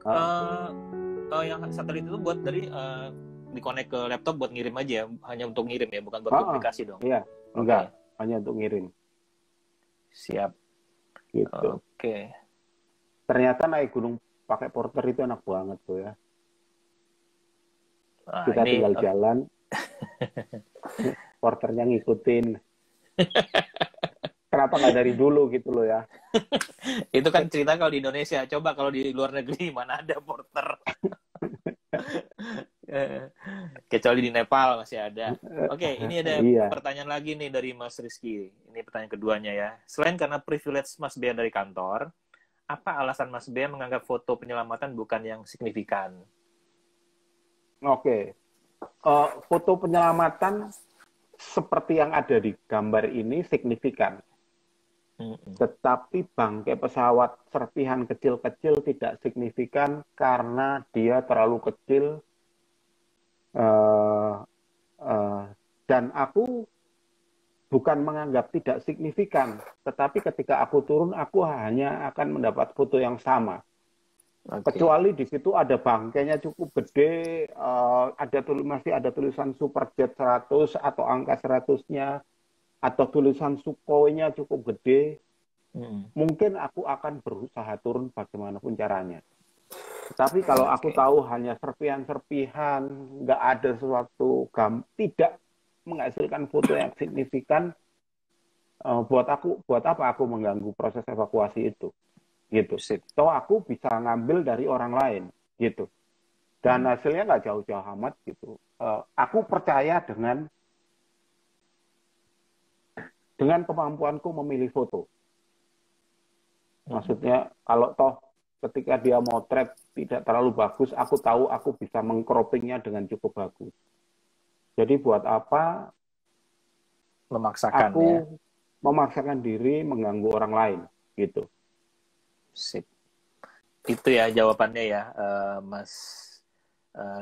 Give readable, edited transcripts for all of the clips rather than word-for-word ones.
untuk yang satelit itu buat dari dikonek ke laptop buat ngirim aja, hanya untuk ngirim ya, bukan buat publikasi dong. Iya, enggak, hanya untuk ngirim. Siap. Gitu. Oke. Ternyata naik gunung pakai porter itu enak banget tuh ya. Kita tinggal jalan, porternya ngikutin. Kenapa nggak dari dulu gitu loh ya? Itu kan cerita kalau di Indonesia. Coba kalau di luar negeri mana ada porter. Kecuali di Nepal masih ada. Oke, ini ada pertanyaan lagi nih dari Mas Rizky. Ini pertanyaan keduanya ya. Selain karena privilege Mas Bea dari kantor, apa alasan Mas Bea menganggap foto penyelamatan bukan yang signifikan? Oke. Foto penyelamatan seperti yang ada di gambar ini signifikan. Tetapi bangkai pesawat serpihan kecil-kecil tidak signifikan karena dia terlalu kecil. Dan aku bukan menganggap tidak signifikan, tetapi ketika aku turun, aku hanya akan mendapat foto yang sama. Kecuali di situ ada bangkainya cukup gede, masih ada tulisan Superjet 100 atau angka 100-nya, atau tulisan Sukhoi-nya cukup gede, mungkin aku akan berusaha turun bagaimanapun caranya. Tapi kalau aku tahu hanya serpihan-serpihan, nggak ada sesuatu, tidak menghasilkan foto yang signifikan, buat apa aku mengganggu proses evakuasi itu, gitu. Toh aku bisa ngambil dari orang lain, gitu. Dan hasilnya nggak jauh-jauh amat, gitu. Aku percaya dengan kemampuanku memilih foto. Maksudnya kalau toh ketika dia motret tidak terlalu bagus, aku tahu aku bisa mengcroppingnya dengan cukup bagus. Jadi buat apa memaksakan diri mengganggu orang lain, gitu. Sip. Itu ya jawabannya ya, Mas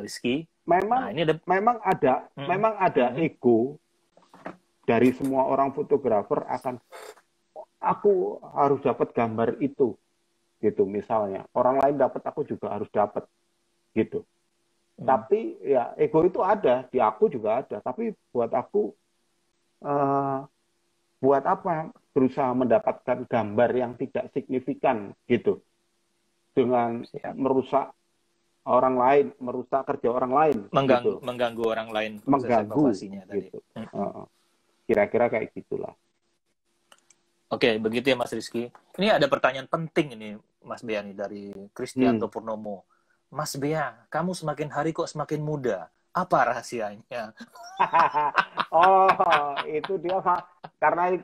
Rizky. Memang ada ego dari semua orang fotografer akan aku harus dapat gambar itu, gitu misalnya. Orang lain dapat, aku juga harus dapat, gitu. Tapi ya ego itu ada, di aku juga ada. Tapi buat aku, buat apa berusaha mendapatkan gambar yang tidak signifikan, gitu, dengan merusak orang lain, merusak kerja orang lain, mengganggu orang lain proses evakuasinya tadi. Gitu. Kira-kira kayak gitulah. Oke, begitu ya Mas Rizky. Ini ada pertanyaan penting ini Mas Bea nih dari Kristianto Purnomo. Mas Bea, kamu semakin hari kok semakin muda. Apa rahasianya? Oh, itu dia karena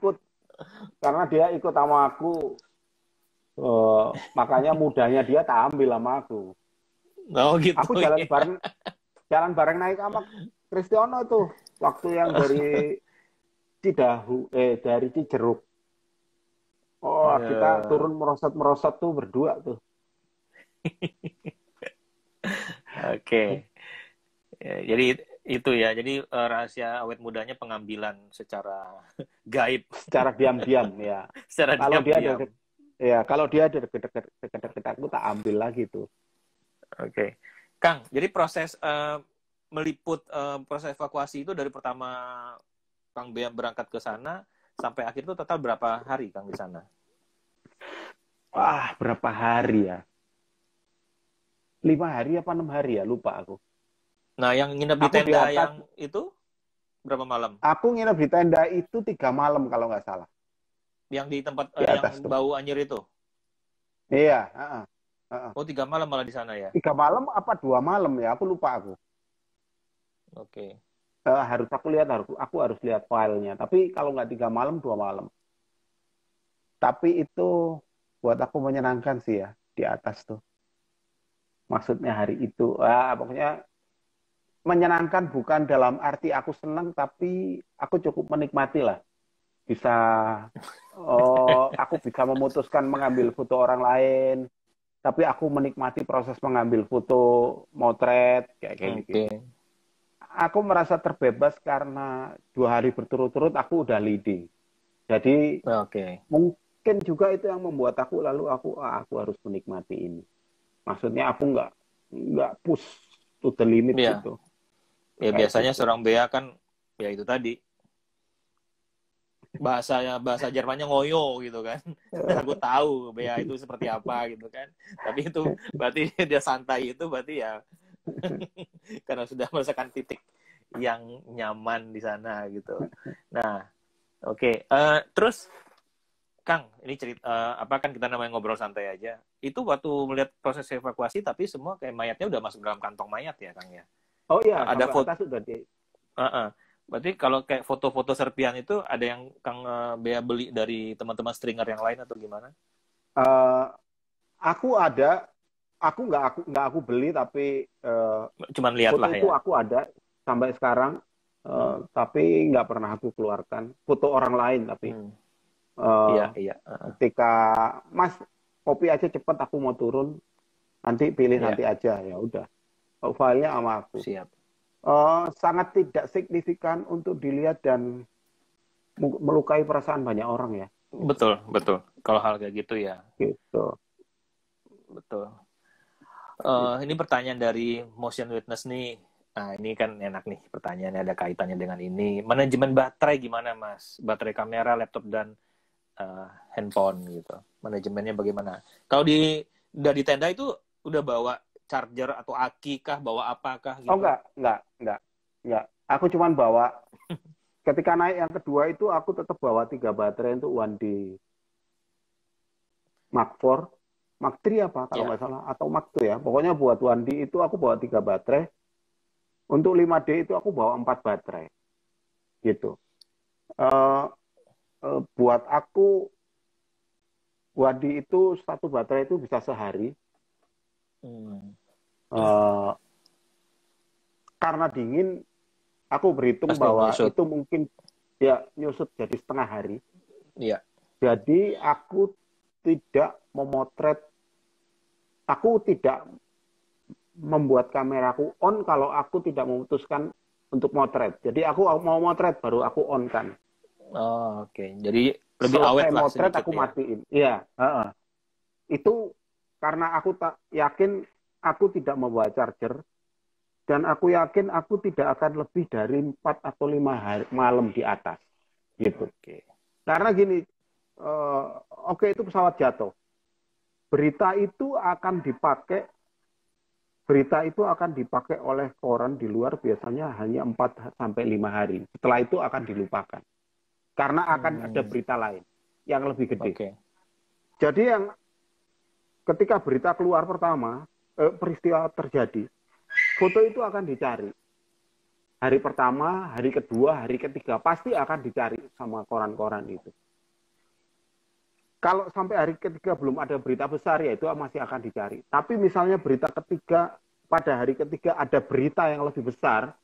dia ikut sama aku. Makanya mudanya dia tak ambil sama aku. Oh gitu. Aku jalan bareng naik sama Kristiono tuh waktu yang dari dari Cijeruk. Oh, kita turun merosot tuh berdua tuh. Oke. Jadi itu ya. Jadi rahasia awet mudanya pengambilan secara gaib, secara diam-diam ya. Secara diam-diam. Kalau dia ada deket-deket aku tak ambil lagi tuh. Oke. Kang, jadi proses meliput proses evakuasi itu dari pertama Kang Bea berangkat ke sana sampai akhir itu total berapa hari Kang di sana? Wah, berapa hari ya? 5 hari apa 6 hari ya? Lupa aku. Nah, yang nginep di tenda yang itu berapa malam? Aku nginep di tenda itu 3 malam kalau nggak salah. Yang di tempat yang bau anjir itu? Iya. Oh, 3 malam malah di sana ya? 3 malam apa 2 malam ya? Aku lupa aku. Oke. Harus aku harus lihat filenya. Tapi kalau nggak 3 malam, 2 malam. Tapi itu buat aku menyenangkan sih ya di atas tuh. Maksudnya hari itu, pokoknya menyenangkan bukan dalam arti aku senang, tapi aku cukup menikmati lah. Aku bisa memutuskan mengambil foto orang lain, tapi aku menikmati proses mengambil foto motret kayak gitu. Aku merasa terbebas karena 2 hari berturut-turut aku udah leading. Jadi mungkin juga itu yang membuat aku aku harus menikmati ini. Maksudnya aku nggak push to the limit gitu. Ya biasanya gitu. Seorang BA kan ya itu tadi bahasa Jermannya ngoyo gitu kan. Aku tahu BA itu seperti apa gitu kan. Tapi itu berarti dia santai itu berarti ya karena sudah merasakan titik yang nyaman di sana gitu. Nah, oke. Terus Kang, ini cerita apa kan kita namanya ngobrol santai aja. Itu waktu melihat proses evakuasi tapi semua kayak mayatnya udah masuk dalam kantong mayat ya, Kang ya. Oh iya, ada foto sudah di. Berarti kalau kayak foto-foto serpian itu ada yang Kang Bea beli dari teman-teman stringer yang lain atau gimana? Aku ada, aku nggak aku beli tapi cuman lihat foto lah itu ya. aku ada sampai sekarang, tapi nggak pernah aku keluarkan. Foto orang lain tapi. Iya. Ketika Mas kopi aja cepet aku mau turun, nanti pilih nanti aja ya udah. Filenya sama aku. Siap. Sangat tidak signifikan untuk dilihat dan melukai perasaan banyak orang ya. Betul. Kalau hal kayak gitu ya. Gitu. Betul. Ini pertanyaan dari Motion Witness nih. Nah, ini kan enak nih pertanyaannya, ada kaitannya dengan ini. Manajemen baterai gimana, Mas? Baterai kamera, laptop, dan handphone gitu. Manajemennya bagaimana? Kalau udah di tenda itu udah bawa charger atau aki kah, bawa apakah gitu? Oh enggak. Aku cuman bawa ketika naik yang kedua itu aku tetap bawa 3 baterai untuk 1D Mark 4, Mark 3 apa kalau nggak salah, atau Mark 2 ya. Pokoknya buat 1D itu aku bawa 3 baterai. Untuk 5D itu aku bawa 4 baterai. Gitu. Buat aku 1D itu 1 baterai itu bisa sehari. Karena dingin, aku berhitung bahwa nyusut. Itu mungkin ya nyusut jadi setengah hari. Iya. Jadi aku tidak membuat kameraku on kalau aku tidak memutuskan untuk motret. Jadi aku mau motret baru aku on kan. Oh, oke. Jadi lebih awet lah motret aku matiin. Iya. Itu karena aku tak yakin aku tidak membawa charger. Dan aku yakin aku tidak akan lebih dari 4 atau 5 hari malam di atas. Gitu. Karena gini, itu pesawat jatuh. Berita itu akan dipakai oleh koran di luar biasanya hanya 4 sampai 5 hari. Setelah itu akan dilupakan. Karena akan ada berita lain yang lebih gede. Jadi ketika berita keluar pertama, peristiwa terjadi, foto itu akan dicari. Hari pertama, hari kedua, hari ketiga, pasti akan dicari sama koran-koran itu. Kalau sampai hari ketiga belum ada berita besar, ya itu masih akan dicari. Tapi misalnya berita ketiga, pada hari ketiga ada berita yang lebih besar,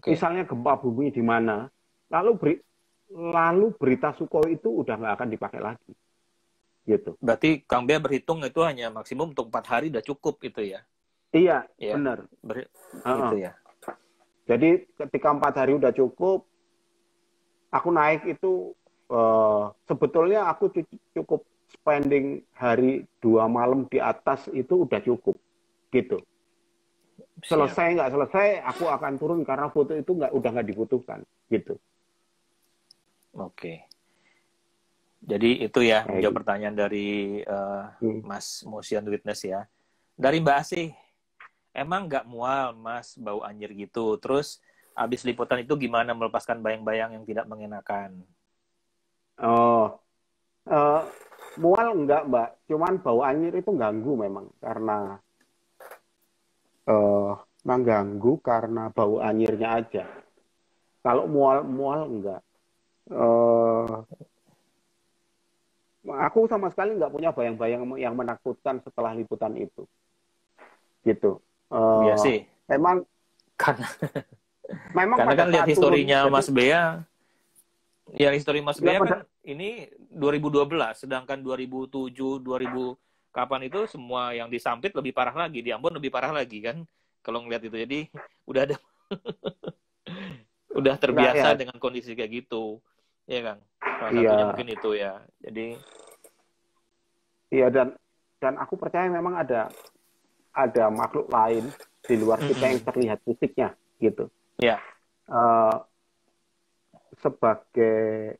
misalnya gempa bumi di mana, lalu berita Sukhoi itu udah nggak akan dipakai lagi. Gitu. Berarti Kang Bea berhitung itu hanya maksimum untuk 4 hari udah cukup gitu ya? Iya, benar. Gitu ya. Jadi ketika 4 hari udah cukup, aku naik itu sebetulnya aku cukup spending hari 2 malam di atas itu udah cukup, gitu. Selesai nggak selesai, aku akan turun karena foto itu udah nggak dibutuhkan, gitu. Oke. Jadi itu ya menjawab pertanyaan dari Mas Motion Witness ya. Dari Mbak Asih. Emang nggak mual, Mas, bau anjir gitu? Terus, abis liputan itu gimana melepaskan bayang-bayang yang tidak mengenakan? Mual enggak, Mbak. Cuman bau anjir itu ganggu memang. Karena mengganggu karena bau anjirnya aja. Kalau mual enggak. Aku sama sekali nggak punya bayang-bayang yang menakutkan setelah liputan itu. Gitu. Iya sih. Memang karena kan lihat historinya Mas Bea. Ya, histori Mas Bea kan ini 2012, sedangkan 2007, 2000 kapan itu semua yang disampit lebih parah lagi, di Ambon lebih parah lagi kan. Kalau ngeliat itu. Jadi udah ada udah terbiasa dengan kondisi kayak gitu. Ya kan? Salah satunya mungkin itu ya. Jadi iya, dan aku percaya memang ada ada makhluk lain di luar kita yang terlihat fisiknya gitu. Ya. Sebagai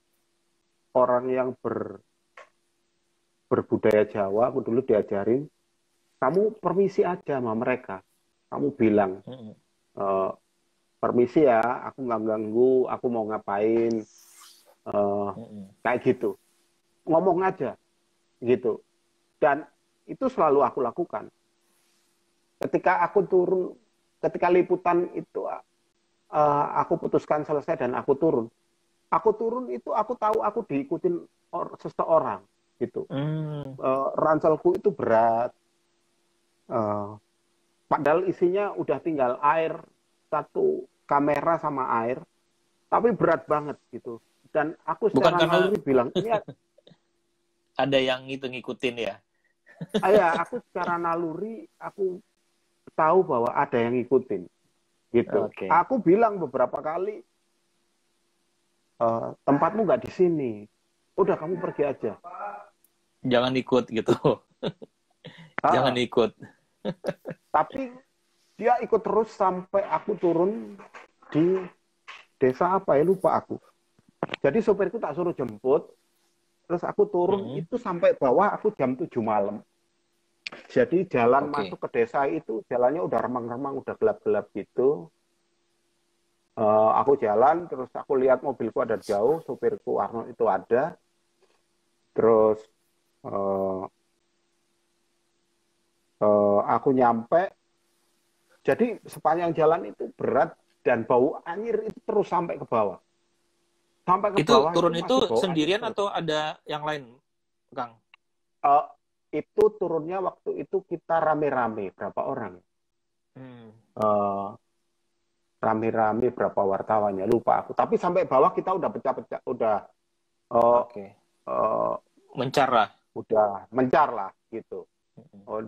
orang yang berbudaya Jawa, aku dulu diajarin, kamu permisi aja sama mereka. Kamu bilang, permisi ya, aku nggak ganggu, aku mau ngapain, kayak gitu. Ngomong aja, gitu. Dan itu selalu aku lakukan. Ketika aku turun, ketika liputan itu, aku putuskan selesai dan aku turun. Aku turun itu aku tahu aku diikutin seseorang, gitu. Ranselku itu berat. Padahal isinya udah tinggal air, satu kamera sama air, tapi berat banget gitu. Dan aku secara naluri bilang, ini ada yang ngikutin ya? Aku secara naluri, aku tahu bahwa ada yang ngikutin. Gitu. Okay. Aku bilang beberapa kali, tempatmu nggak di sini. Udah, kamu pergi aja. Jangan ikut gitu. Jangan ikut. Tapi dia ikut terus sampai aku turun di desa apa ya, lupa aku. Jadi sopirku tak suruh jemput, terus aku turun itu sampai bawah aku jam 7 malam. Jadi jalan masuk ke desa itu jalannya udah remang-remang, udah gelap-gelap gitu. Aku jalan, terus aku lihat mobilku ada jauh, sopirku Arno itu ada. Terus aku nyampe. Jadi sepanjang jalan itu berat dan bau anyir itu terus sampai ke bawah. Sampai ke itu bawah. Turun itu sendirian atau ada yang lain, Kang? Itu turunnya waktu itu kita rame-rame, berapa orang? Rame-rame berapa wartawannya, lupa aku. Tapi sampai bawah kita udah pecah-pecah, udah mencar lah. Udah mencar lah gitu.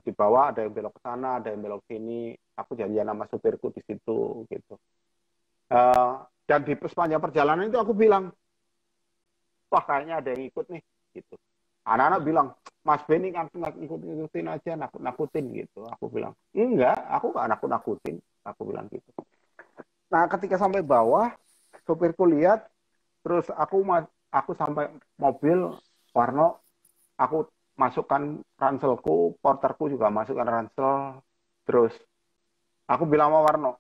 Di bawah ada yang belok ke sana, ada yang belok sini. Aku janjian sama supirku di situ gitu. Dan di sepanjang perjalanan itu aku bilang, wah kayaknya ada yang ikut nih gitu. Anak-anak bilang, Mas Benny ngikutin aja, nakut-nakutin gitu. Aku bilang, enggak, aku nggak nakut-nakutin. Aku bilang gitu. Nah ketika sampai bawah, supirku lihat, terus aku sampai mobil, Warno, aku masukkan ranselku, porterku juga masukkan ransel, terus aku bilang sama Warno,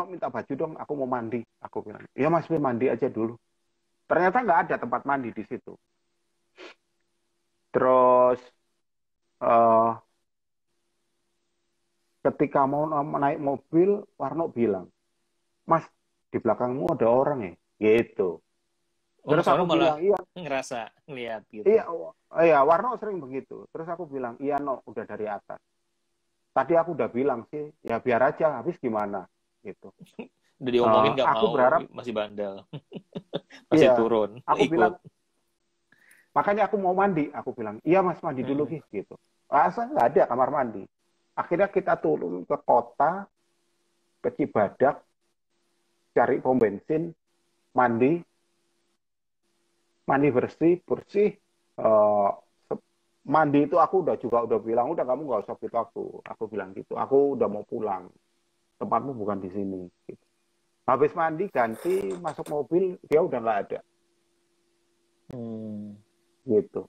minta baju dong, aku mau mandi. Aku bilang, iya Mas, mandi aja dulu. Ternyata nggak ada tempat mandi di situ. Terus ketika mau naik mobil, Warno bilang, Mas, di belakangmu ada orang ya? Gitu. Terus aku bilang, iya. Ngerasa, ngeliat gitu. Iya, Warno sering begitu. Terus aku bilang, iya udah dari atas. Tadi aku udah bilang sih, ya biar aja, habis gimana gitu. Udah diomongin nggak mau, berharap, masih bandel. Masih turun. Aku bilang, makanya aku mau mandi. Aku bilang, iya Mas, mandi dulu gitu. Rasa nggak ada kamar mandi. Akhirnya kita turun ke kota, ke Cibadak, cari pom bensin, mandi bersih. Mandi itu aku udah bilang, udah kamu nggak usah gitu aku bilang gitu. Aku udah mau pulang, tempatmu bukan di sini. Gitu. Habis mandi ganti masuk mobil, dia udah nggak ada. Gitu.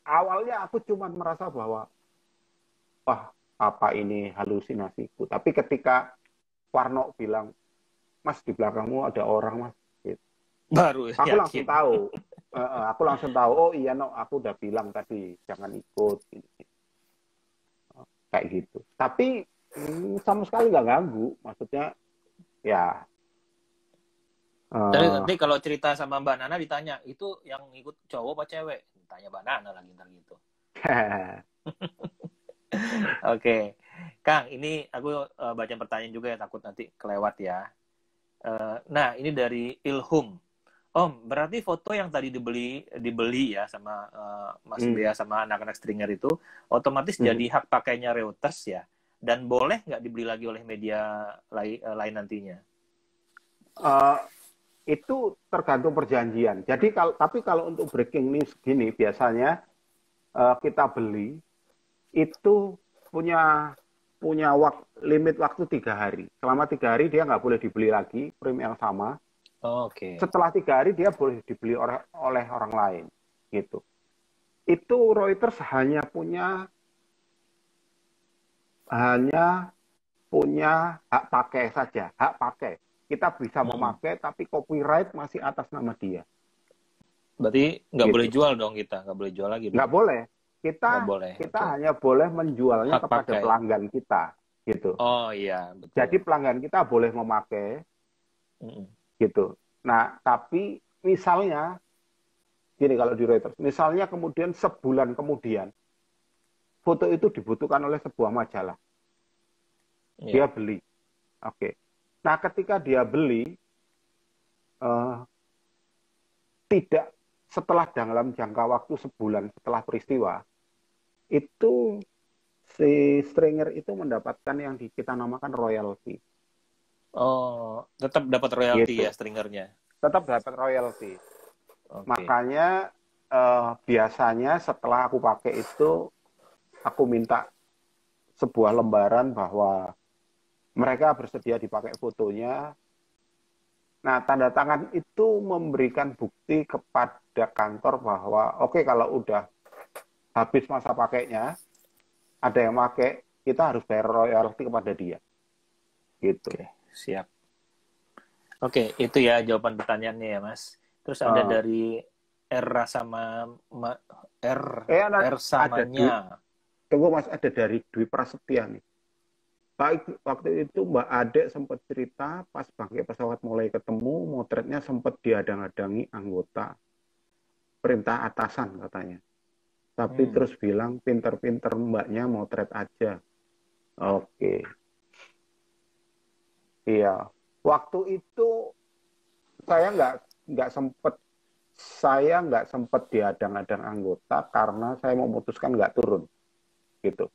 Awalnya aku cuma merasa bahwa, wah apa ini halusinasiku. Tapi ketika Warno bilang, Mas di belakangmu ada orang Mas. Gitu. Baru aku langsung tahu. Aku langsung tahu, oh iya aku udah bilang tadi jangan ikut. Kayak gitu. Tapi sama sekali nggak ganggu. Maksudnya ya. Nanti kalau cerita sama Mbak Nana ditanya, itu yang ikut cowok apa cewek? Tanya Mbak Nana lagi ntar gitu. Oke. Kang, ini aku baca pertanyaan juga ya, takut nanti kelewat ya. Nah, ini dari Ilhum. Om, berarti foto yang tadi dibeli ya sama Mas Bea sama anak-anak stringer itu otomatis jadi hak pakainya Reuters ya? Dan boleh nggak dibeli lagi oleh media lain nantinya? Itu tergantung perjanjian. Jadi tapi kalau untuk breaking news gini biasanya kita beli itu punya limit waktu 3 hari. Selama 3 hari dia nggak boleh dibeli lagi frame yang sama. Oke. Setelah 3 hari dia boleh dibeli oleh orang lain, gitu. Itu Reuters hanya punya hak pakai saja, hak pakai. Kita bisa memakai, tapi copyright masih atas nama dia. Berarti nggak gitu. boleh jual dong kita, nggak boleh jual lagi dong. Nggak boleh. Kita hanya boleh menjualnya hak kepada pakai. pelanggan kita, gitu. Oh iya, betul. Jadi pelanggan kita boleh memakai, gitu. Nah, tapi misalnya gini kalau di Reuters, misalnya kemudian sebulan kemudian foto itu dibutuhkan oleh sebuah majalah. Dia beli. Oke. Nah, ketika dia beli, tidak setelah dalam jangka waktu sebulan setelah peristiwa, itu si stringer itu mendapatkan yang kita namakan royalti. Oh, tetap dapat royalti gitu. Ya stringernya? Tetap dapat royalti. Okay. Makanya biasanya setelah aku pakai itu, aku minta sebuah lembaran bahwa mereka bersedia dipakai fotonya. Nah, tanda tangan itu memberikan bukti kepada kantor bahwa oke, kalau udah habis masa pakainya, ada yang pakai, kita harus bayar royalti kepada dia. Gitu. Oke, siap. Oke, itu ya jawaban pertanyaannya ya, Mas. Terus ada dari R sama R samanya. Tunggu Mas, ada dari Dwi Prasetya nih. Waktu itu Mbak Ade sempat cerita pas bangkai pesawat mulai ketemu, motretnya sempat dihadang-hadangi anggota perintah atasan katanya. Tapi terus bilang pinter-pinter mbaknya motret aja. Oke. Iya. Waktu itu saya nggak sempat dihadang-hadang anggota karena saya memutuskan nggak turun. Gitu.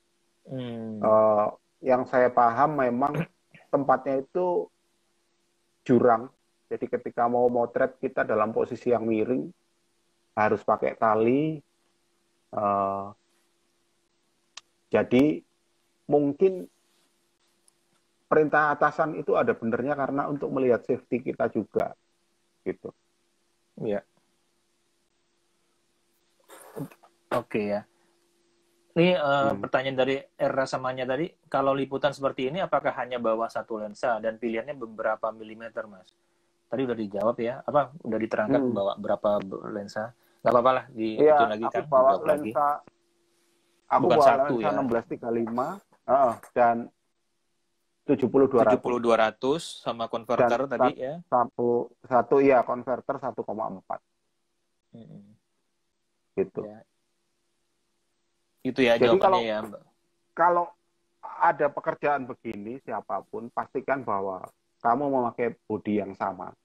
Yang saya paham memang tempatnya itu jurang. Jadi ketika mau motret kita dalam posisi yang miring, harus pakai tali. Jadi mungkin perintah atasan itu ada benernya karena untuk melihat safety kita juga. Gitu. Iya. Oke ya. Ini pertanyaan dari Era samanya tadi, kalau liputan seperti ini apakah hanya bawa satu lensa dan pilihannya beberapa milimeter, Mas? Tadi udah dijawab ya, udah diterangkan bawa berapa lensa? Gak apa-apa lah, itu lagi kan, bawa lensa, lagi. Aku bawa satu lensa ya. 16-35 dan 70-200. 70-200 sama konverter dan tadi ya? Satu ya, konverter 1,4. Gitu. Ya. Itu ya jadi jawabannya ya, Mbak. Kalau ada pekerjaan begini, siapapun, pastikan bahwa kamu memakai bodi yang sama.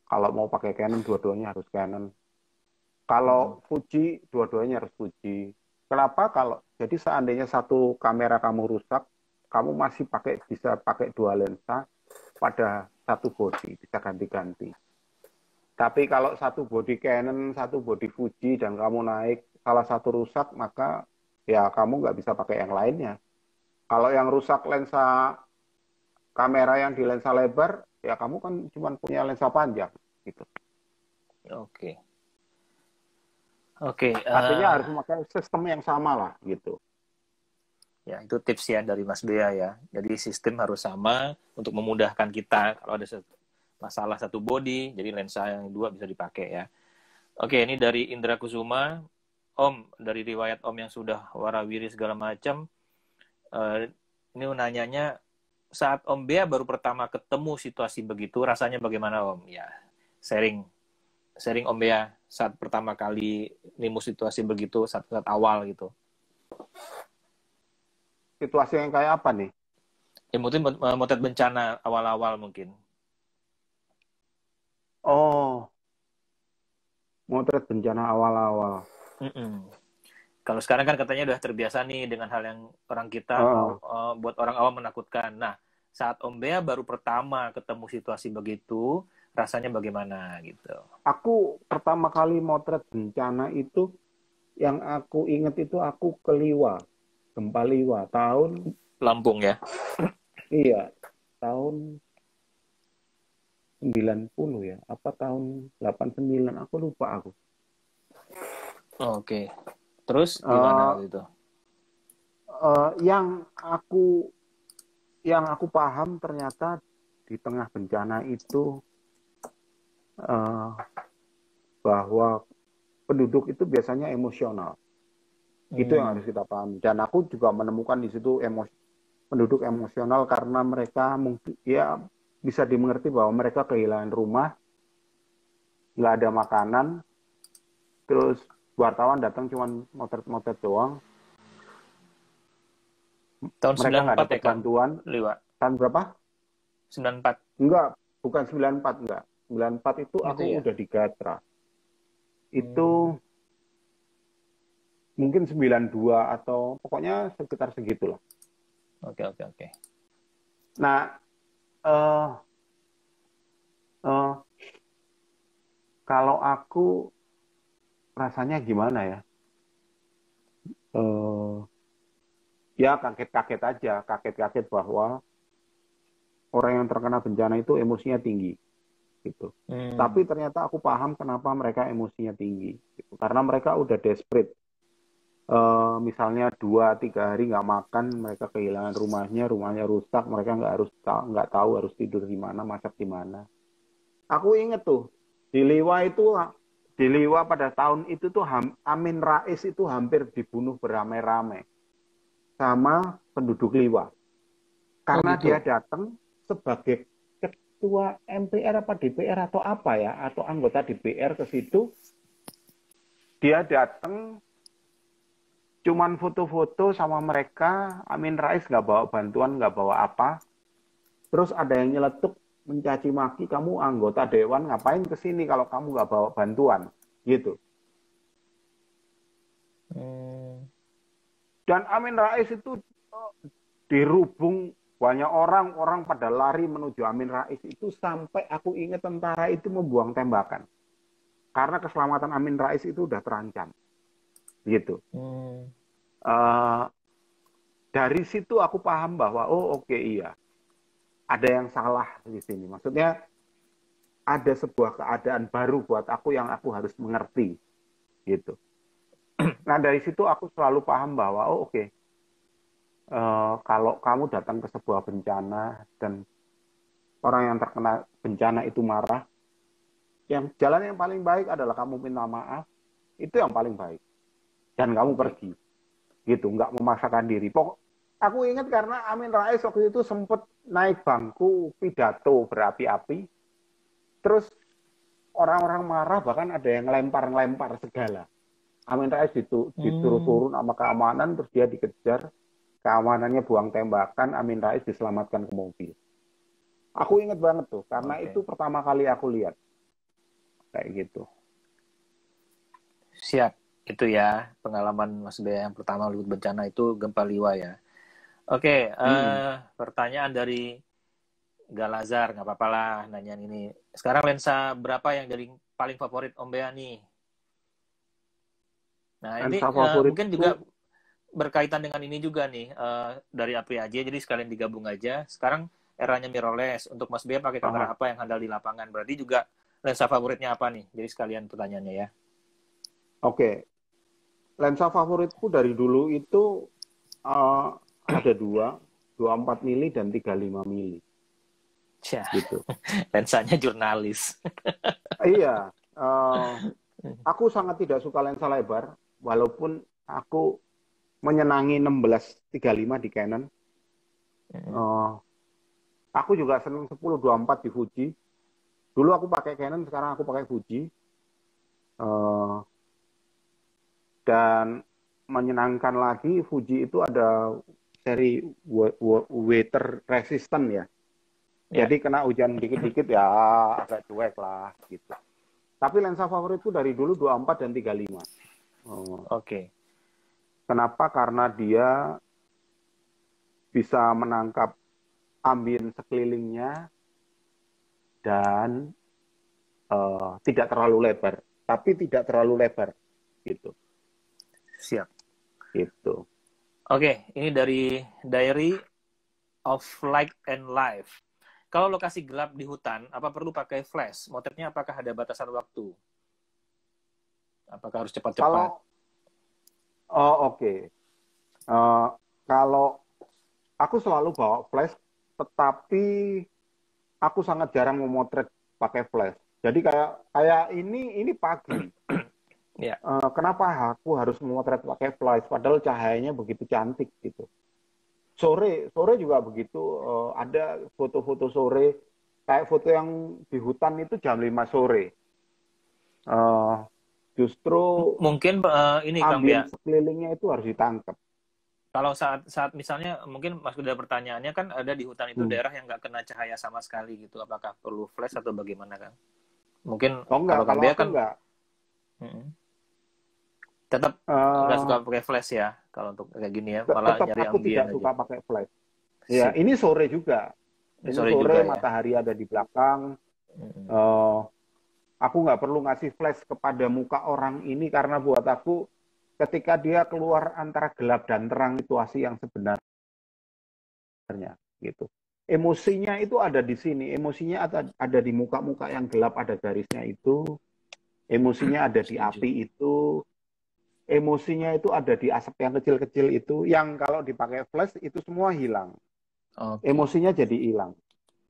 Kalau mau pakai Canon, dua-duanya harus Canon. Kalau Fuji, dua-duanya harus Fuji. Kenapa? Jadi seandainya satu kamera kamu rusak, kamu masih bisa pakai dua lensa pada satu bodi, bisa ganti-ganti. Tapi kalau satu bodi Canon, satu bodi Fuji, dan kamu naik, salah satu rusak, maka ya kamu nggak bisa pakai yang lainnya. Kalau yang rusak lensa kamera yang di lensa lebar, ya kamu kan cuma punya lensa panjang. Gitu. Oke. Artinya harus memakai sistem yang sama lah, gitu. Ya, itu tips ya dari Mas Bea ya. Jadi sistem harus sama untuk memudahkan kita kalau ada masalah satu body, jadi lensa yang dua bisa dipakai ya. Oke, ini dari Indra Kusuma. Om, dari riwayat Om yang sudah warawiri segala macam, ini nanyanya, saat Om Bea baru pertama ketemu situasi begitu, rasanya bagaimana Om? Ya, sharing Om Bea saat pertama kali nemu situasi begitu, saat awal gitu. Situasi yang kayak apa nih? Ya mungkin motret bencana awal-awal mungkin. Oh, motret bencana awal-awal. Kalau sekarang kan katanya udah terbiasa nih dengan hal yang orang kita buat orang awam menakutkan. Nah, saat Om Bea baru pertama ketemu situasi begitu, rasanya bagaimana gitu? Aku pertama kali motret bencana itu, yang aku ingat itu aku ke Liwa. gempa Liwa tahun Lampung ya. Iya, tahun 90 ya, apa tahun 89, aku lupa aku. Oke. Terus gimana waktu itu? Yang aku paham ternyata di tengah bencana itu bahwa penduduk itu biasanya emosional. Itu yang harus kita pahami. Dan aku juga menemukan di situ penduduk emosional karena mereka mungkin ya bisa dimengerti bahwa mereka kehilangan rumah, nggak ada makanan, terus wartawan datang cuma motret-motret doang. Tahun Mereka nggak 94 dapat ya kan? bantuan. Liwa. Tahun berapa? 94. Enggak, bukan 94, enggak. 94 itu Gitu aku ya? udah di Gatra. Itu mungkin 92 atau pokoknya sekitar segitulah. Oke. Nah, eh, eh, kalau aku rasanya gimana ya? Eh, ya kaget-kaget aja, kaget-kaget bahwa orang yang terkena bencana itu emosinya tinggi, gitu. Tapi ternyata aku paham kenapa mereka emosinya tinggi, gitu. Karena mereka udah desperate. Misalnya 2-3 hari nggak makan, mereka kehilangan rumahnya rusak, mereka nggak tahu harus tidur di mana, masak di mana. Aku inget tuh di Liwa pada tahun itu tuh Amin Rais itu hampir dibunuh beramai-ramai sama penduduk Liwa karena gitu. dia datang sebagai ketua MPR apa DPR atau apa ya, atau anggota DPR ke situ. Dia datang cuman foto-foto sama mereka. Amin Rais nggak bawa bantuan, nggak bawa apa. Terus ada yang nyeletuk mencaci maki, kamu anggota dewan ngapain ke sini kalau kamu nggak bawa bantuan, gitu. Dan Amin Rais itu dirubung banyak orang pada lari menuju Amin Rais itu, sampai aku ingat tentara itu membuang tembakan karena keselamatan Amin Rais itu udah terancam, gitu. Dari situ aku paham bahwa oke, iya, ada yang salah di sini. Maksudnya ada sebuah keadaan baru buat aku yang aku harus mengerti, gitu. Nah dari situ aku selalu paham bahwa oke, kalau kamu datang ke sebuah bencana dan orang yang terkena bencana itu marah, jalan yang paling baik adalah kamu minta maaf, itu yang paling baik. Dan kamu pergi, gitu, nggak memaksakan diri. Aku ingat karena Amin Rais waktu itu sempat naik bangku pidato berapi-api, terus orang-orang marah, bahkan ada yang lempar-lempar segala. Amin Rais disuruh turun sama keamanan, terus dia dikejar, keamanannya buang tembakan, Amin Rais diselamatkan ke mobil. Aku ingat banget tuh, karena itu pertama kali aku lihat. Kayak gitu. Siap. Itu ya, pengalaman Mas Bea yang pertama lewat bencana itu gempa Liwa ya. Oke, pertanyaan dari Galazar, nggak apa-apa lah nanyain ini. Sekarang lensa berapa yang jadi paling favorit Om Bea nih? Nah, ini mungkin juga berkaitan dengan ini juga nih, dari Apri aja, jadi sekalian digabung aja. Sekarang eranya mirrorless, untuk Mas Bea pakai kamera apa yang handal di lapangan? Berarti juga lensa favoritnya apa nih? Jadi sekalian pertanyaannya ya. Oke. Lensa favoritku dari dulu itu ada 24 mili dan 35 mili. Gitu. Lensanya jurnalis. Iya. Aku sangat tidak suka lensa lebar, walaupun aku menyenangi 16-35 di Canon. Aku juga senang 10-24 di Fuji. Dulu aku pakai Canon, sekarang aku pakai Fuji. Dan menyenangkan lagi, Fuji itu ada seri water resistant ya. Jadi kena hujan dikit-dikit ya agak cuek lah gitu. Tapi lensa favoritku dari dulu 24 dan 35. Oke. Kenapa? Karena dia bisa menangkap ambien sekelilingnya dan tidak terlalu lebar, tapi tidak terlalu lebar gitu. Siap. Gitu. Oke, ini dari Diary of Light and Life. Kalau lokasi gelap di hutan, apa perlu pakai flash? Motretnya apakah ada batasan waktu? Apakah harus cepat-cepat? Oke. Kalau aku selalu bawa flash, tetapi aku sangat jarang memotret pakai flash. Jadi kayak ini pagi. Ya. Kenapa aku harus memotret pakai flash? Padahal cahayanya begitu cantik gitu. Sore juga begitu. Ada foto-foto sore, kayak foto yang di hutan itu jam 5 sore. Justru mungkin ini Kang Bia, sekelilingnya itu harus ditangkap. kalau saat misalnya mungkin Mas Kuda pertanyaannya kan ada di hutan itu daerah yang nggak kena cahaya sama sekali gitu, apakah perlu flash atau bagaimana Kang? Mungkin Enggak, kalau Kang Bia kan enggak. Tetap nggak suka pakai flash ya kalau untuk kayak gini ya, malah tetap nyari aku tidak suka pakai flash. Ya, ini sore juga. Ini sore juga, matahari ya? Ada di belakang. Aku nggak perlu ngasih flash kepada muka orang ini karena buat aku ketika dia keluar antara gelap dan terang situasi yang sebenarnya gitu. Emosinya itu ada di sini, emosinya ada di muka-muka yang gelap, ada garisnya itu, emosinya ada di api itu, emosinya itu ada di asap yang kecil-kecil itu, yang kalau dipakai flash itu semua hilang. Emosinya jadi hilang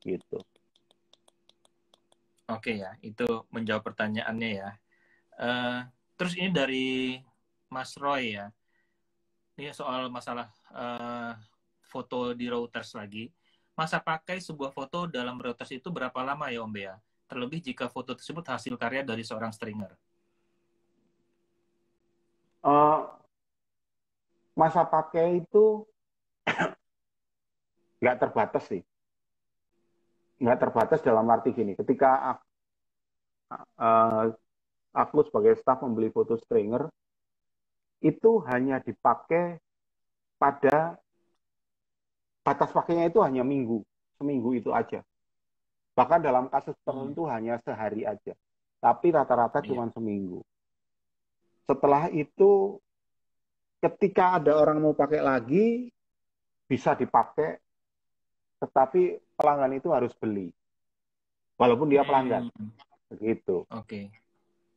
gitu. Oke ya, itu menjawab pertanyaannya ya. Terus ini dari Mas Roy ya. Ini soal masalah foto di Reuters lagi. Masa pakai sebuah foto dalam Reuters itu berapa lama ya Om Bea? Terlebih jika foto tersebut hasil karya dari seorang stringer. Masa pakai itu nggak terbatas sih. Nggak terbatas dalam arti gini, ketika aku sebagai staf membeli foto stringer, itu hanya dipakai pada batas pakainya itu hanya seminggu itu aja. Bahkan dalam kasus tertentu hanya sehari aja. Tapi rata-rata cuma seminggu. Setelah itu, ketika ada orang mau pakai lagi, bisa dipakai, tetapi pelanggan itu harus beli. Walaupun dia pelanggan. Begitu.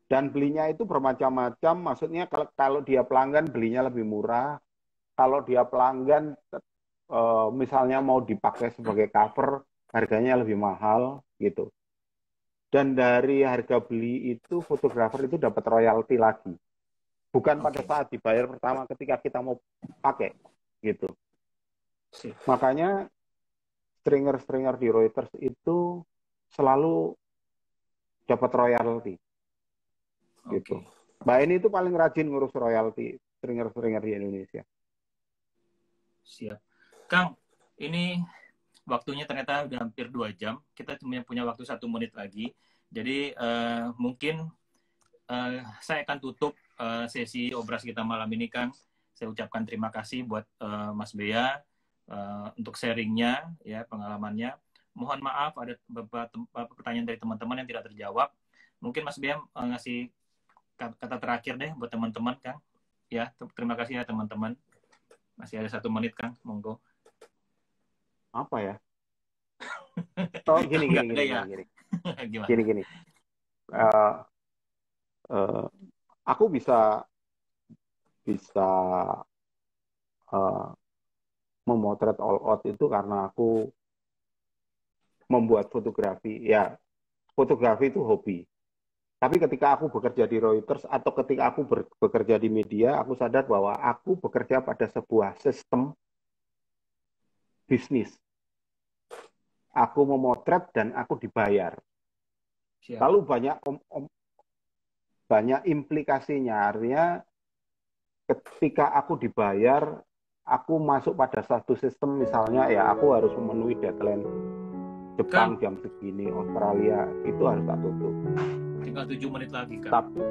Dan belinya itu bermacam-macam, maksudnya kalau dia pelanggan belinya lebih murah, kalau dia pelanggan misalnya mau dipakai sebagai cover, harganya lebih mahal gitu. Dan dari harga beli itu fotografer itu dapat royalti lagi. Bukan pada saat dibayar pertama ketika kita mau pakai gitu. Makanya stringer-stringer di Reuters itu selalu dapat royalti. Gitu. Mbak ini itu paling rajin ngurus royalti stringer-stringer di Indonesia. Siap. Kang, ini waktunya ternyata udah hampir 2 jam. Kita cuma punya waktu 1 menit lagi. Jadi mungkin saya akan tutup sesi obras kita malam ini, Kang. Saya ucapkan terima kasih buat Mas Bea untuk sharingnya, ya, pengalamannya. Mohon maaf ada beberapa pertanyaan dari teman-teman yang tidak terjawab. Mungkin Mas Bea ngasih kata terakhir deh buat teman-teman, Kang. Ya, terima kasih ya teman-teman. Masih ada 1 menit, Kang. Monggo. Apa ya? Oh, gini. Aku bisa memotret all out itu karena aku membuat fotografi. Ya, fotografi itu hobi. Tapi ketika aku bekerja di Reuters atau ketika aku bekerja di media, aku sadar bahwa aku bekerja pada sebuah sistem bisnis. Aku memotret dan aku dibayar. Siap. Lalu banyak implikasinya. Artinya ketika aku dibayar, aku masuk pada satu sistem, misalnya ya aku harus memenuhi deadline Jepang jam segini, Australia itu harus tak tutup. Tinggal 7 menit lagi, Kang. Tapi